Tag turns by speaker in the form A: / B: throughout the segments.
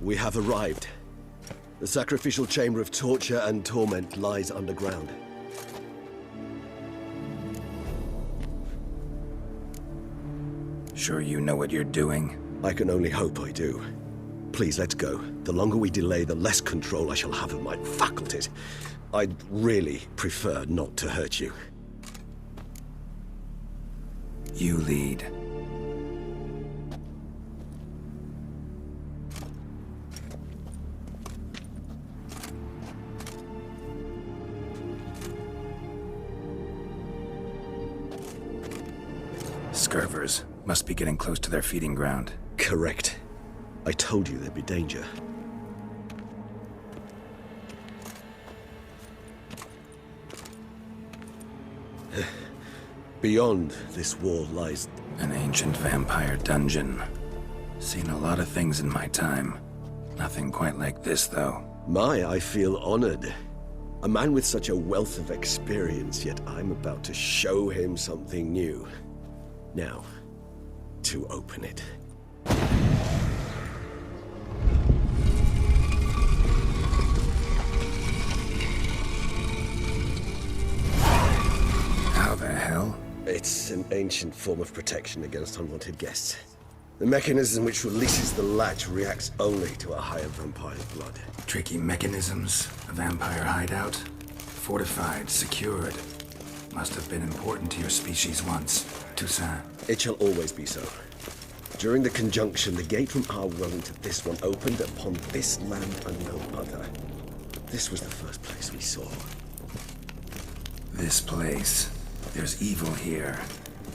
A: We have arrived. The sacrificial chamber of torture and torment lies underground.
B: Sure you know what you're doing?
A: I can only hope I do. Please, let's go. The longer we delay, the less control I shall have of my faculties. I'd really prefer not to hurt you.
B: You lead. Scurvers must be getting close to their feeding ground.
A: Correct. I told you there'd be danger. Beyond this wall lies...
B: An ancient vampire dungeon. Seen a lot of things in my time. Nothing quite like this, though.
A: I feel honored. A man with such a wealth of experience, yet I'm about to show him something new. Now, to open it.
B: How the hell?
A: It's an ancient form of protection against unwanted guests. The mechanism which releases the latch reacts only to a higher vampire's blood.
B: Tricky mechanisms, a vampire hideout. Fortified, secured. Must have been important to your species once, Toussaint.
A: It shall always be so. During the conjunction, the gate from our world into this one opened upon this land and no other. This was the first place we saw.
B: This place. There's evil here.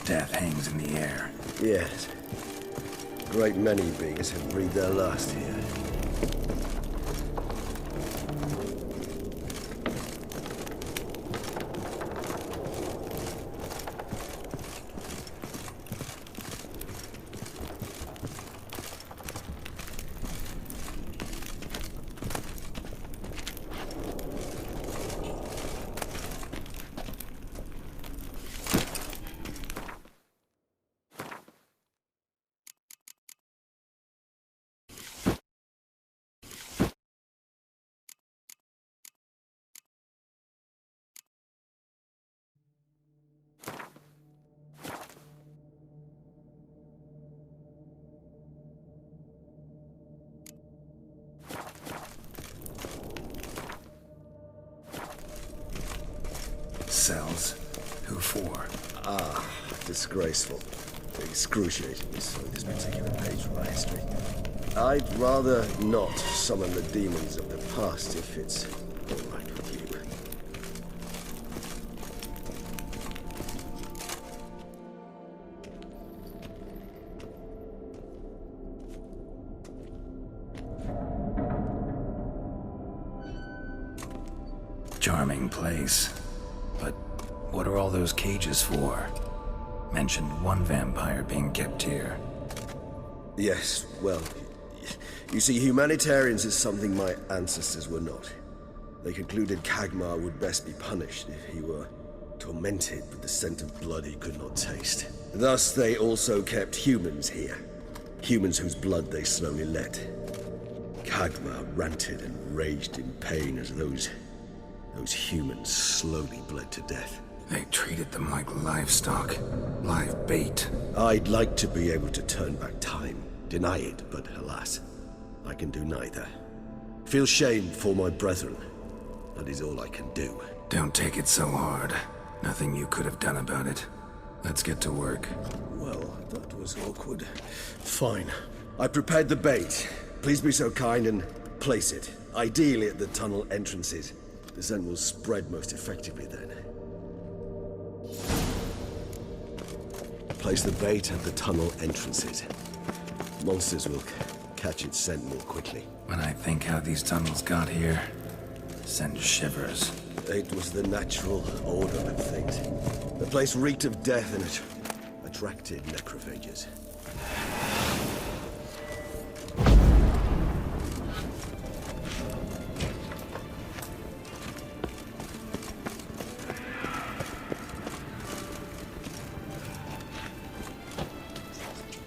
B: Death hangs in the air.
A: Yes. A great many beings have breathed their last here.
B: Cells? Who for?
A: Disgraceful. Excruciatingly so, this particular page from our history. I'd rather not summon the demons of the past if it's all right with you.
B: Charming place. But what are all those cages for? Mentioned one vampire being kept here.
A: Yes, well, you see, humanitarians is something my ancestors were not. They concluded Kagmar would best be punished if he were tormented with the scent of blood he could not taste. Thus, they also kept humans here. Humans whose blood they slowly let. Kagmar ranted and raged in pain as those humans slowly bled to death.
B: They treated them like livestock. Live bait.
A: I'd like to be able to turn back time. Deny it, but alas, I can do neither. Feel shame for my brethren. That is all I can do.
B: Don't take it so hard. Nothing you could have done about it. Let's get to work.
A: Well, that was awkward. Fine. I prepared the bait. Please be so kind and place it. Ideally at the tunnel entrances. The scent will spread most effectively then. Place the bait at the tunnel entrances. Monsters will catch its scent more quickly.
B: When I think how these tunnels got here, sends shivers.
A: It was the natural order of things. The place reeked of death and it attracted necrophages.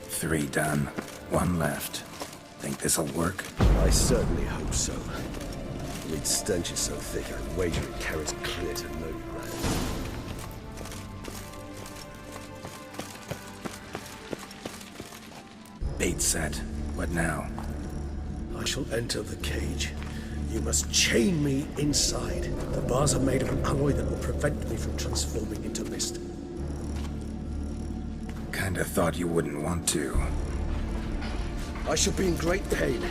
B: Three done. One left. Think this'll work?
A: I certainly hope so. The meat stench is so thick, I'd wager it carries clear to no ground.
B: Bait set. What now?
A: I shall enter the cage. You must chain me inside. The bars are made of an alloy that will prevent me from transforming into mist.
B: Kinda thought you wouldn't want to.
A: I shall be in great pain.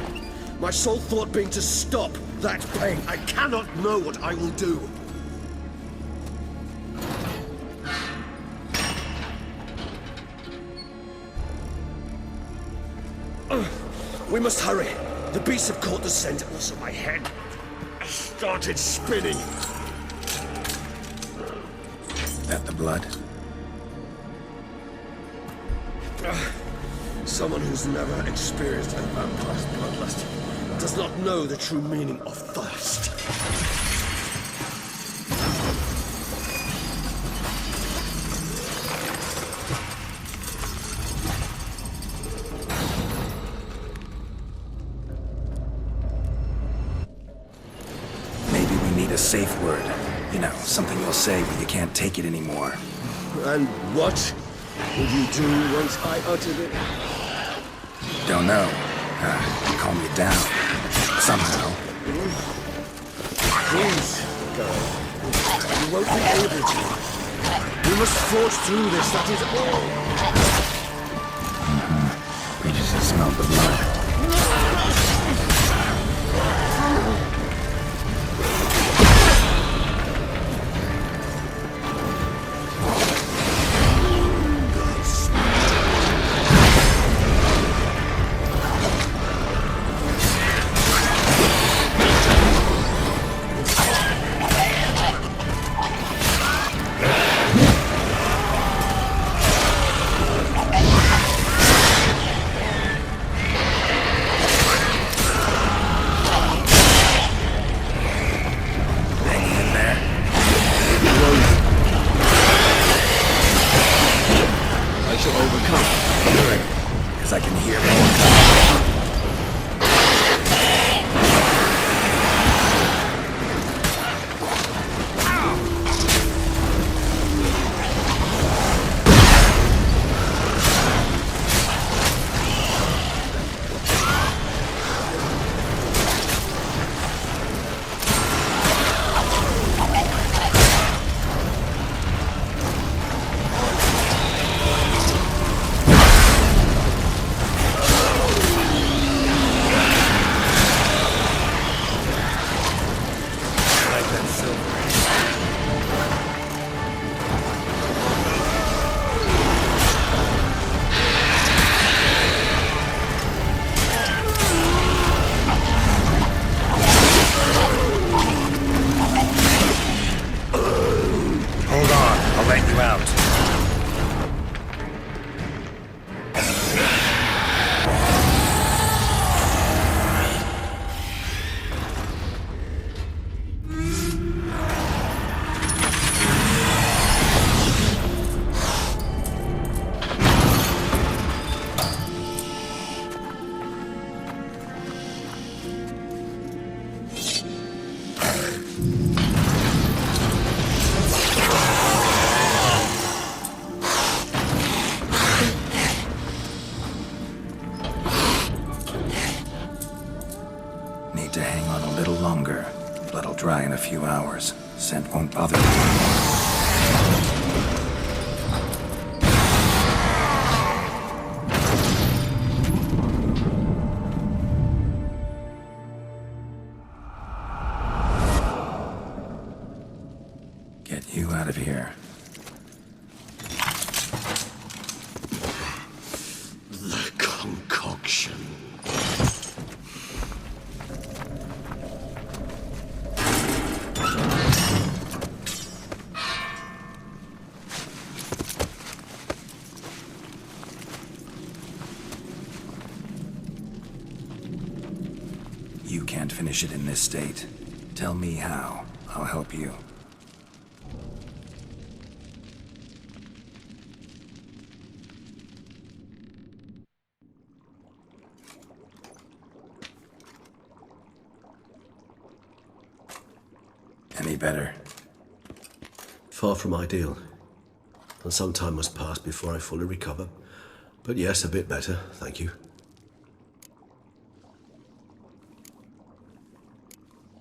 A: My sole thought being to stop that pain. I cannot know what I will do. We must hurry. The beasts have caught the scent, also my head started spinning.
B: That the blood?
A: Someone who's never experienced a vampire's bloodlust does not know the true meaning of thirst.
B: Maybe we need a safe word. You know, something you'll say when you can't take it anymore.
A: And what would you do once I uttered it?
B: Don't know. Calm you down. Somehow.
A: Please, go. You won't be able to. We must forge through this, that is all.
B: We just smell the blood. I can hear more coming. Need to hang on a little longer. Blood'll dry in a few hours. Scent won't bother you anymore. Get you out of here.
A: The concoction.
B: You can't finish it in this state. Tell me how. I'll help you. Any better?
A: Far from ideal. And some time must pass before I fully recover. But yes, a bit better, thank you.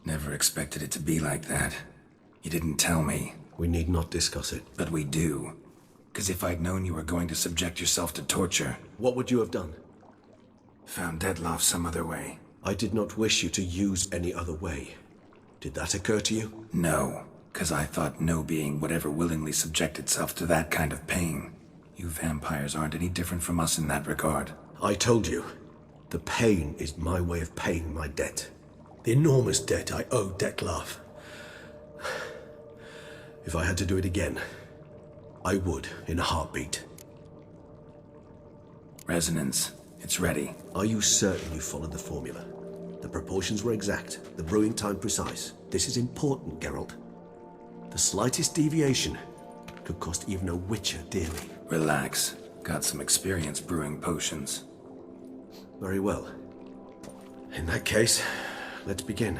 B: Never expected it to be like that. You didn't tell me.
A: We need not discuss it.
B: But we do. Because if I'd known you were going to subject yourself to torture...
A: What would you have done?
B: Found Detloff some other way.
A: I did not wish you to use any other way. Did that occur to you?
B: No, because I thought no being would ever willingly subject itself to that kind of pain. You vampires aren't any different from us in that regard.
A: I told you, the pain is my way of paying my debt. The enormous debt I owe Detlaff. If I had to do it again, I would, in a heartbeat.
B: Resonance. It's ready.
A: Are you certain you followed the formula? The proportions were exact, the brewing time precise. This is important, Geralt. The slightest deviation could cost even a witcher dearly.
B: Relax. Got some experience brewing potions.
A: Very well. In that case, let's begin.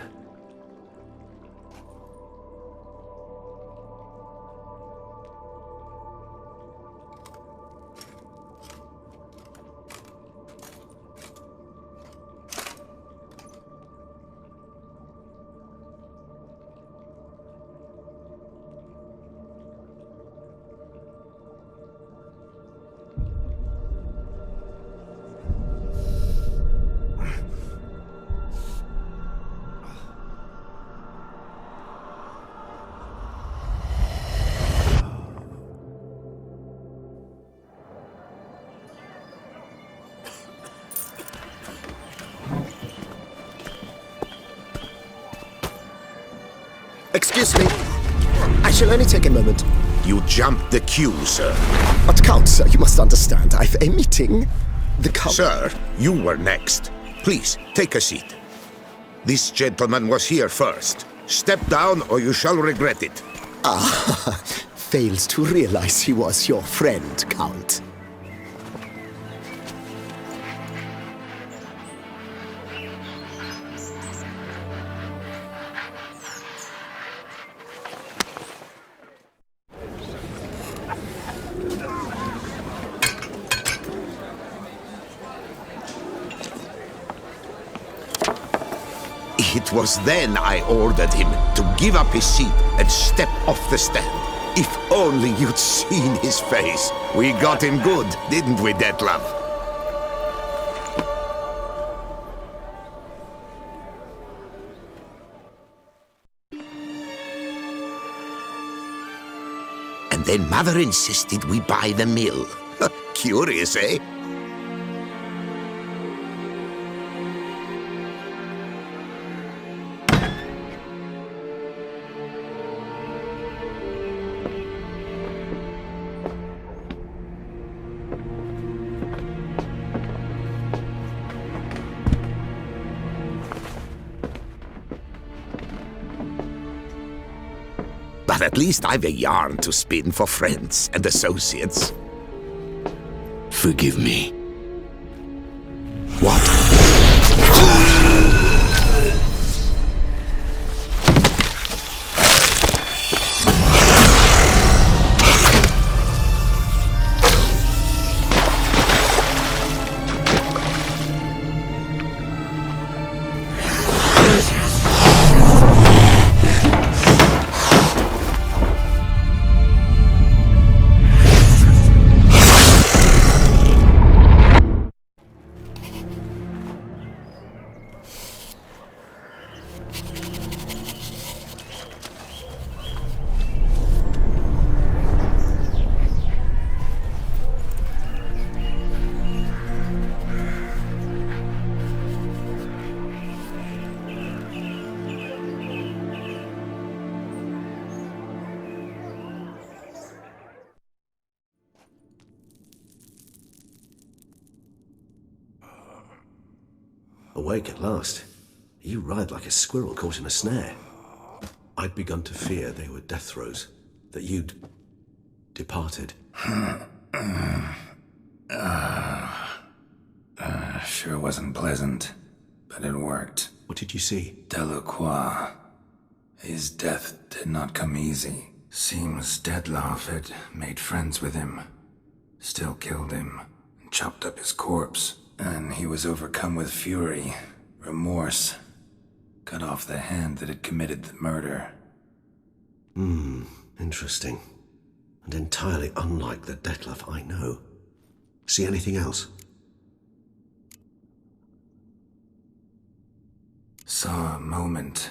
C: Excuse me. I shall only take a moment.
D: You jumped the queue, sir.
C: But Count, sir, you must understand. I've a meeting. The Count...
D: Sir, you were next. Please, take a seat. This gentleman was here first. Step down or you shall regret it.
C: Ah, fails to realize he was your friend, Count.
D: It was then I ordered him to give up his seat and step off the stand. If only you'd seen his face. We got him good, didn't we, Detlaff? And then Mother insisted we buy the mill. Curious, eh? But at least I've a yarn to spin for friends and associates.
E: Forgive me.
D: What?
A: Awake at last. You writhed like a squirrel caught in a snare. I'd begun to fear they were death throes, that you'd departed.
B: Sure wasn't pleasant, but it worked.
A: What did you see?
B: Delacroix. His death did not come easy. Seems Dettlaff had made friends with him, still killed him, and chopped up his corpse. And he was overcome with fury, remorse, cut off the hand that had committed the murder.
A: Interesting. And entirely unlike the Dettlaff I know. See anything else?
B: Saw a moment.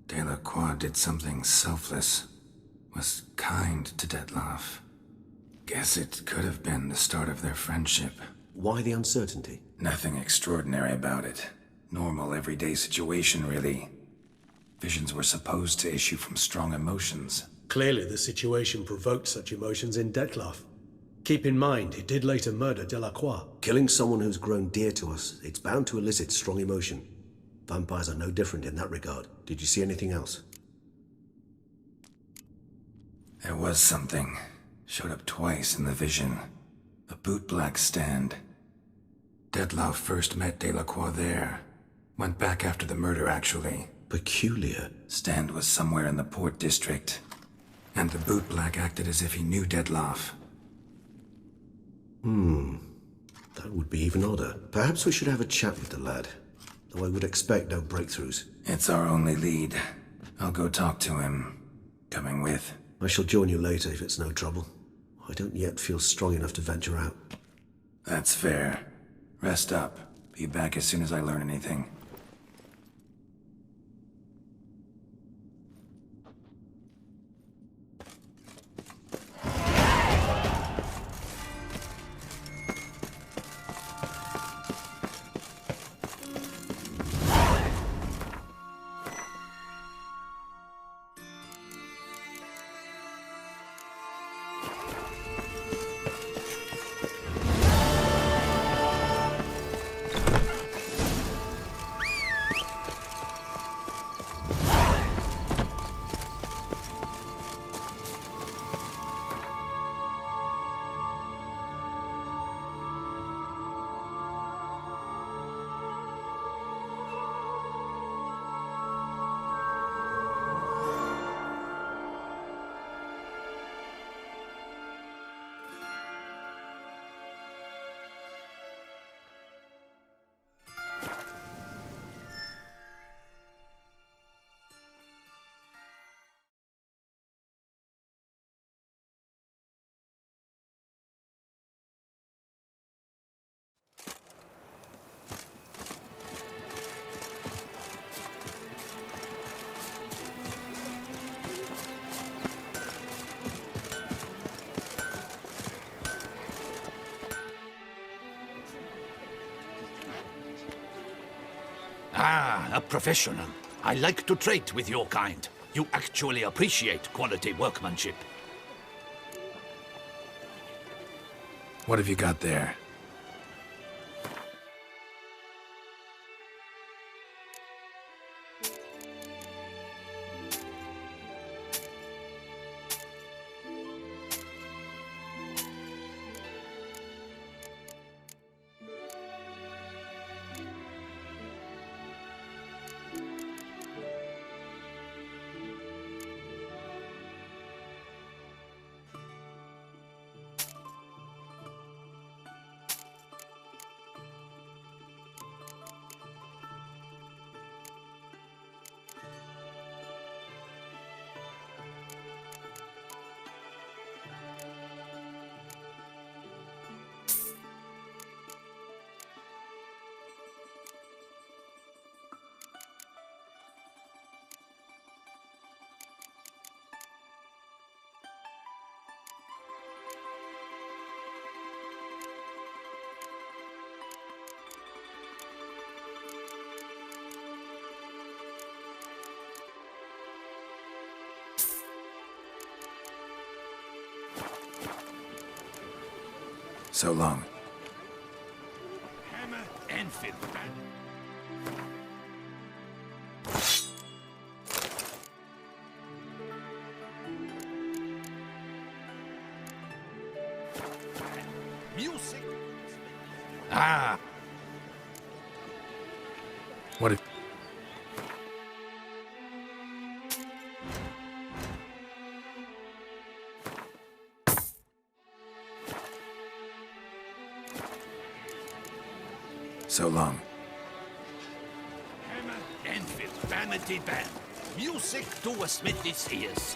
B: Delacroix did something selfless. Was kind to Dettlaff. Guess it could have been the start of their friendship.
A: Why the uncertainty?
B: Nothing extraordinary about it. Normal, everyday situation, really. Visions were supposed to issue from strong emotions.
F: Clearly, the situation provoked such emotions in Dettlaff. Keep in mind, he did later murder Delacroix.
A: Killing someone who's grown dear to us, it's bound to elicit strong emotion. Vampires are no different in that regard. Did you see anything else?
B: There was something. Showed up twice in the vision. A bootblack stand. Dettlaff first met Delacroix there. Went back after the murder, actually.
A: Peculiar.
B: Stand was somewhere in the Port District. And the bootblack acted as if he knew Dettlaff.
A: That would be even odder. Perhaps we should have a chat with the lad. Though I would expect no breakthroughs.
B: It's our only lead. I'll go talk to him. Coming with?
A: I shall join you later if it's no trouble. I don't yet feel strong enough to venture out.
B: That's fair. Rest up. Be back as soon as I learn anything.
E: Ah, a professional. I like to trade with your kind. You actually appreciate quality workmanship.
B: What have you got there? So long.
E: Hammer and fiddle. Music. Ah.
B: What if... So long.
E: Hammer and with vanity band. Music to a smithy's ears.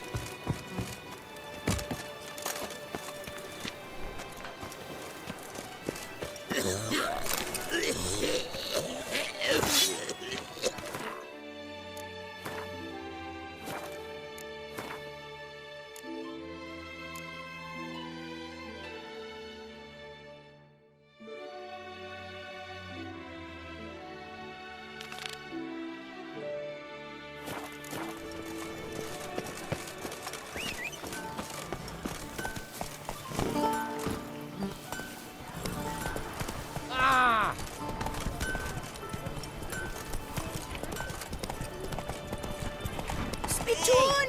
G: Spittoon!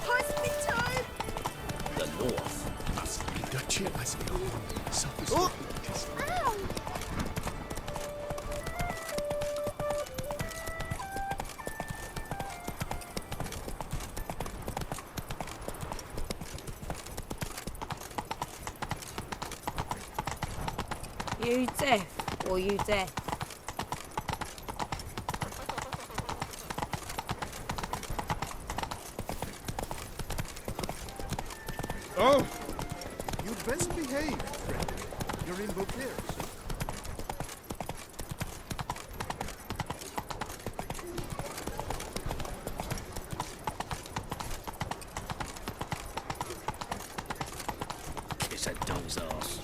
G: Hospital!
E: The North must be
G: Ow! You deaf or you deaf?
H: Oh! You'd best behave, friend. You're in Beauclair, see?
E: It's a dog's ass.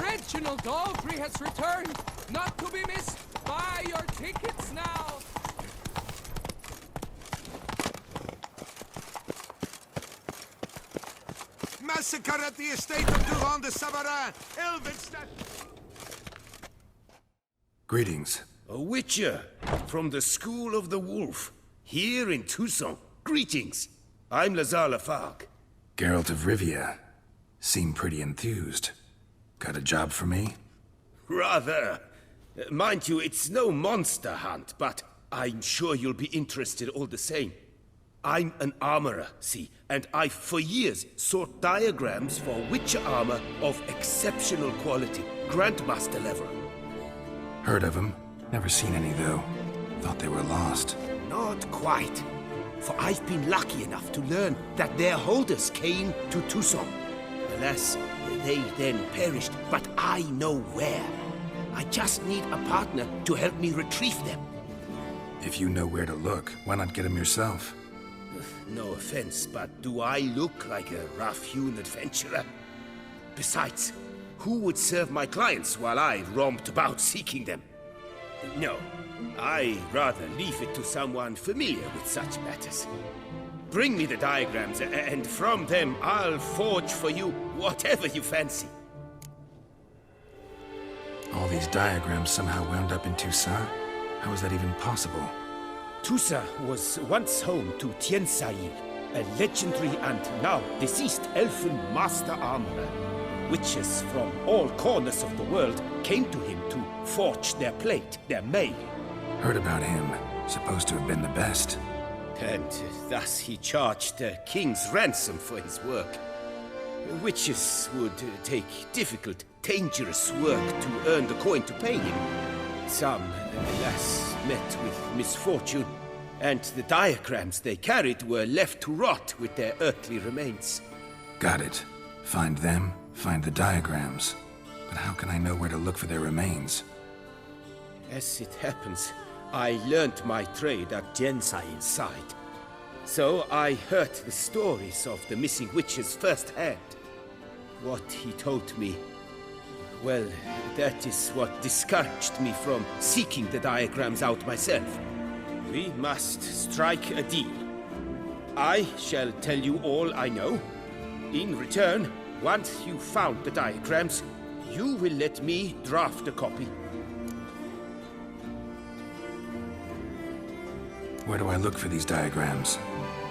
I: Reginald Daltrey has returned, not to be missed. Buy your tickets now.
H: Massacre at the estate of Durand de Savarin, Elvenstadt!
B: Greetings.
J: A witcher from the School of the Wolf, here in Toussaint. Greetings. I'm Lazar Lafargue.
B: Geralt of Rivia. Seem pretty enthused. Got a job for me?
J: Rather. Mind you, it's no monster hunt, but I'm sure you'll be interested all the same. I'm an armorer, see, and I've for years sought diagrams for witcher armor of exceptional quality, Grandmaster level.
B: Heard of them. Never seen any, though. Thought they were lost.
J: Not quite. For I've been lucky enough to learn that their holders came to Toussaint. Alas, they then perished, but I know where. I just need a partner to help me retrieve them.
B: If you know where to look, why not get them yourself?
J: No offense, but do I look like a rough-hewn adventurer? Besides, who would serve my clients while I romped about seeking them? No, I rather leave it to someone familiar with such matters. Bring me the diagrams, and from them I'll forge for you whatever you fancy.
B: All these diagrams somehow wound up in Toussaint? How is that even possible?
J: Toussaint was once home to Tiensail, a legendary and now deceased elfin master armorer. Witches from all corners of the world came to him to forge their plate, their mail.
B: Heard about him. Supposed to have been the best.
J: And thus he charged a king's ransom for his work. Witches would take difficult, dangerous work to earn the coin to pay him. Some, alas, met with misfortune, and the diagrams they carried were left to rot with their earthly remains.
B: Got it. Find them, find the diagrams. But how can I know where to look for their remains?
J: As it happens, I learned my trade at Tiensail's side. So I heard the stories of the missing witches firsthand. What he told me, well, that is what discouraged me from seeking the diagrams out myself. We must strike a deal. I shall tell you all I know. In return, once you've found the diagrams, you will let me draft a copy.
B: Where do I look for these diagrams?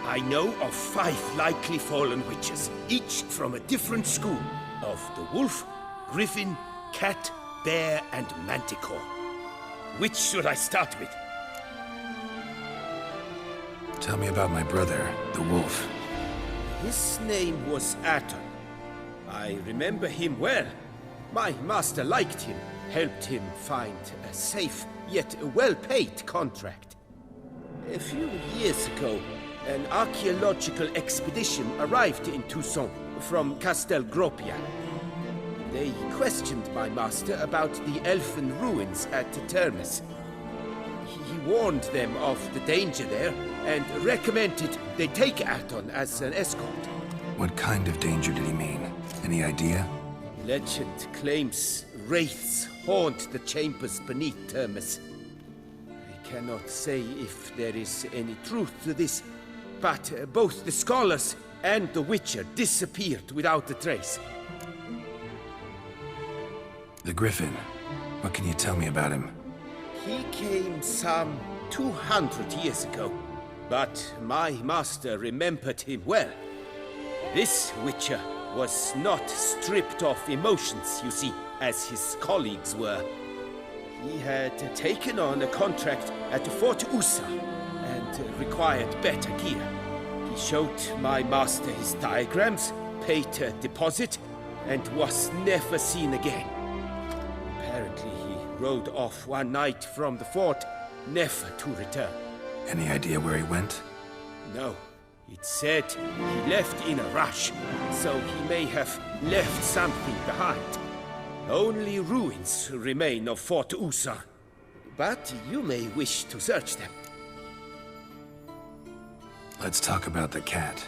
J: I know of 5 likely fallen witches, each from a different school of the wolf, griffin, cat, bear, and manticore. Which should I start with?
B: Tell me about my brother, the wolf.
J: His name was Aton. I remember him well. My master liked him, helped him find a safe yet well-paid contract. A few years ago, an archaeological expedition arrived in Toussaint from Castel Gropia. They questioned my master about the elfin ruins at Termes. He warned them of the danger there and recommended they take Aton as an escort.
B: What kind of danger did he mean? Any idea?
J: Legend claims wraiths haunt the chambers beneath Termes. I cannot say if there is any truth to this, but both the scholars and the Witcher disappeared without a trace.
B: The Griffin. What can you tell me about him?
J: He came some 200 years ago, but my master remembered him well. This Witcher was not stripped of emotions, you see, as his colleagues were. He had taken on a contract at Fort Usa and required better gear. He showed my master his diagrams, paid a deposit, and was never seen again. Apparently, he rode off one night from the fort, never to return.
B: Any idea where he went?
J: No. It said he left in a rush, so he may have left something behind. Only ruins remain of Fort Usa, but you may wish to search them.
B: Let's talk about the cat.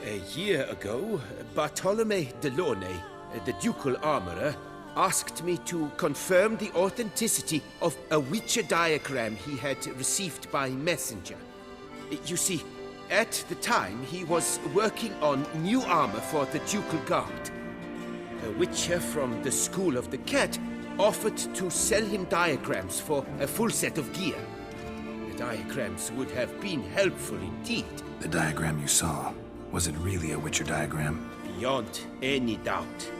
J: A year ago, Bartolome Delaunay, the ducal armorer, asked me to confirm the authenticity of a Witcher diagram he had received by messenger. You see, at the time he was working on new armor for the ducal guard. A Witcher from the School of the Cat offered to sell him diagrams for a full set of gear. The diagrams would have been helpful indeed.
B: The diagram you saw, was it really a Witcher diagram?
J: Beyond any doubt.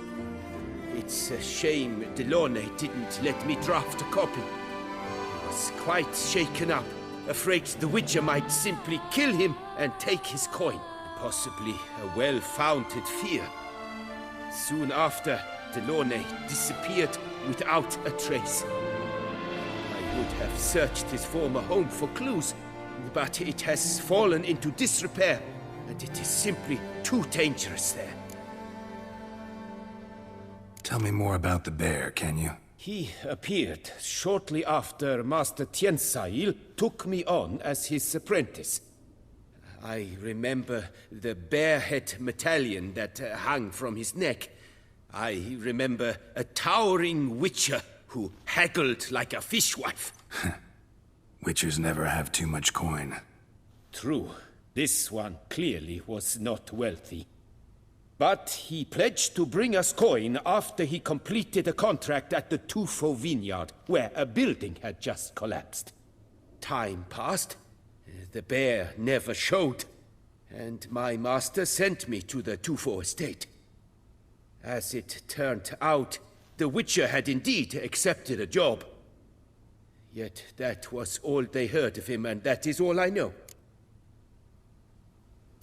J: It's a shame Delaunay didn't let me draft a copy. He was quite shaken up, afraid the Witcher might simply kill him and take his coin. Possibly a well-founded fear. Soon after, Delaunay disappeared without a trace. I would have searched his former home for clues, but it has fallen into disrepair, and it is simply too dangerous there.
B: Tell me more about the bear, can you?
J: He appeared shortly after Master Tiensail took me on as his apprentice. I remember the bear-head medallion that hung from his neck. I remember a towering Witcher who haggled like a fishwife.
B: Witchers never have too much coin.
J: True. This one clearly was not wealthy. But he pledged to bring us coin after he completed a contract at the Tufo vineyard, where a building had just collapsed. Time passed. The bear never showed, and my master sent me to the Tufo estate. As it turned out, the Witcher had indeed accepted a job. Yet that was all they heard of him, and that is all I know.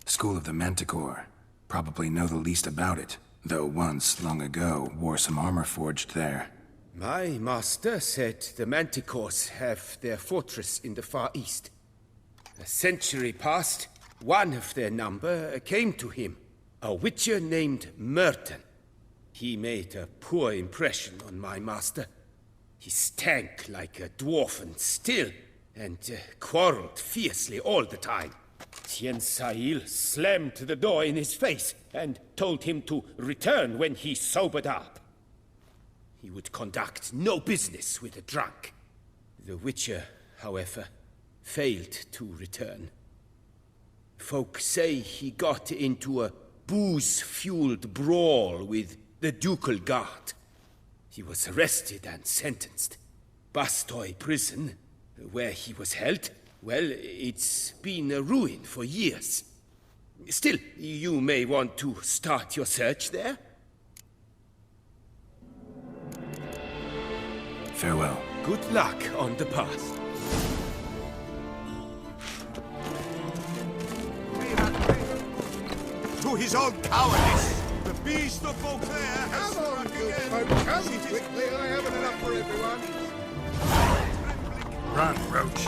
B: School of the Manticore. Probably know the least about it, though once, long ago, wore some armor forged there.
J: My master said the Manticores have their fortress in the Far East. A century passed, one of their number came to him, a Witcher named Merton. He made a poor impression on my master. He stank like a dwarfen still, and quarreled fiercely all the time. Tiensail slammed the door in his face and told him to return when he sobered up. He would conduct no business with a drunk. The Witcher, however, failed to return. Folk say he got into a booze-fueled brawl with the ducal guard. He was arrested and sentenced. Bastoy prison, where he was held, well, it's been a ruin for years. Still, you may want to start your search there.
B: Farewell.
J: Good luck on the path.
D: To his own cowardice!
H: The Beast of Beauclair has struck again. Come quickly, I haven't enough for everyone.
B: Run, Roach.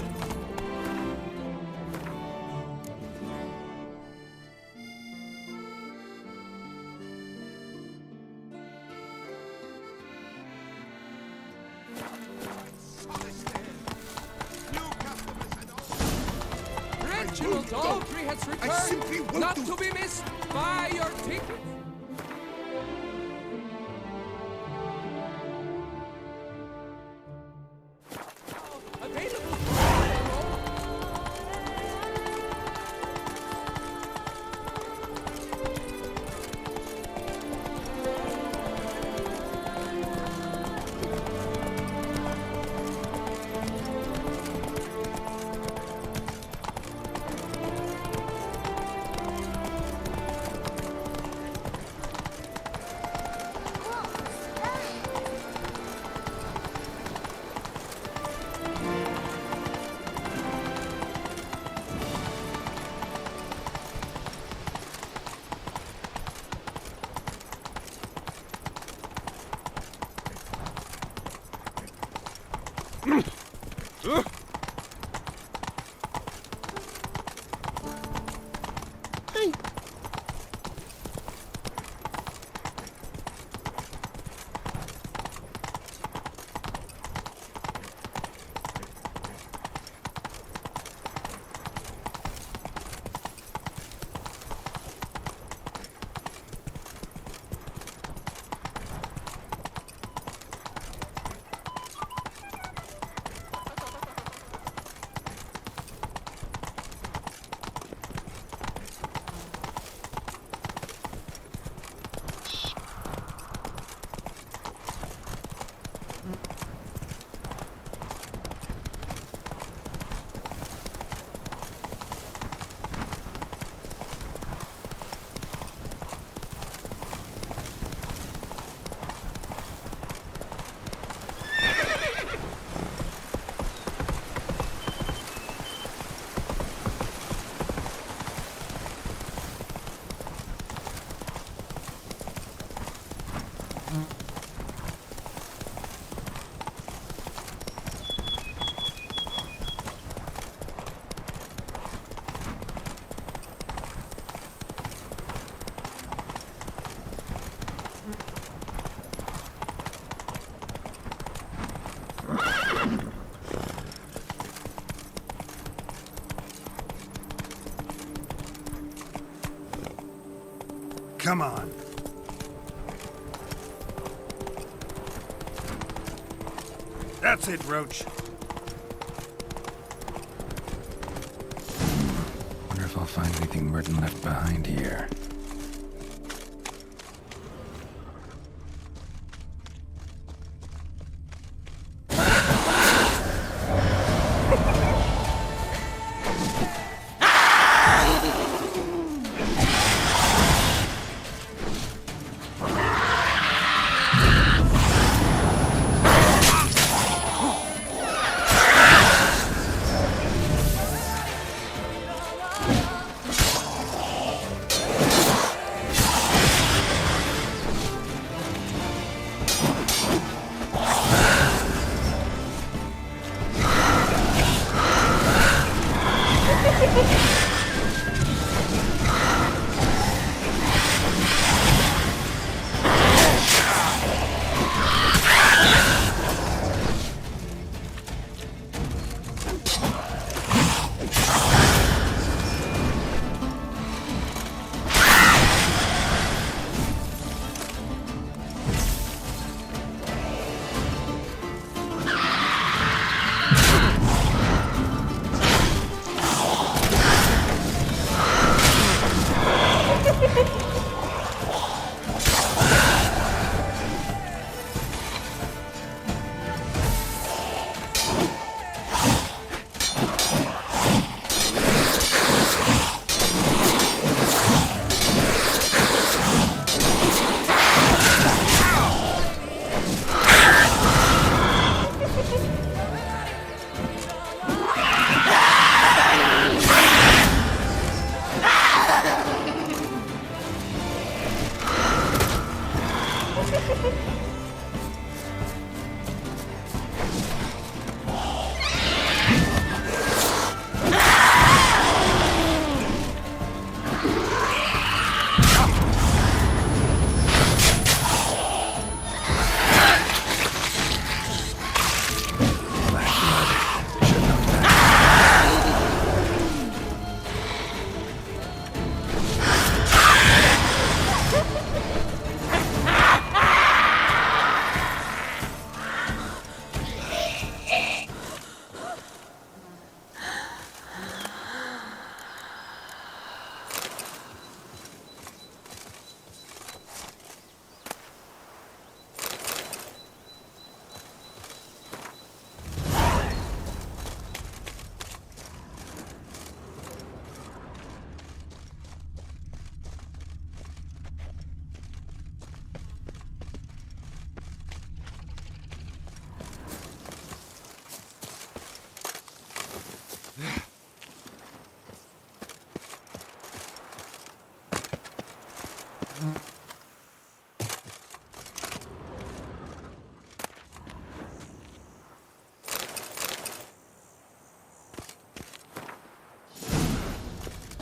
I: Reginald Daltrey has returned, not to be missed by your ticket. Available
B: Come on. That's it, Roach. Wonder if I'll find anything Merton left behind here.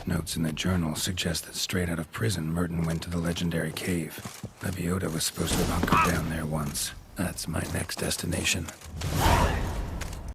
B: Notes in the journal suggest that straight out of prison, Merton went to the legendary cave. Lebiota was supposed to have hunkered down there once. That's my next destination.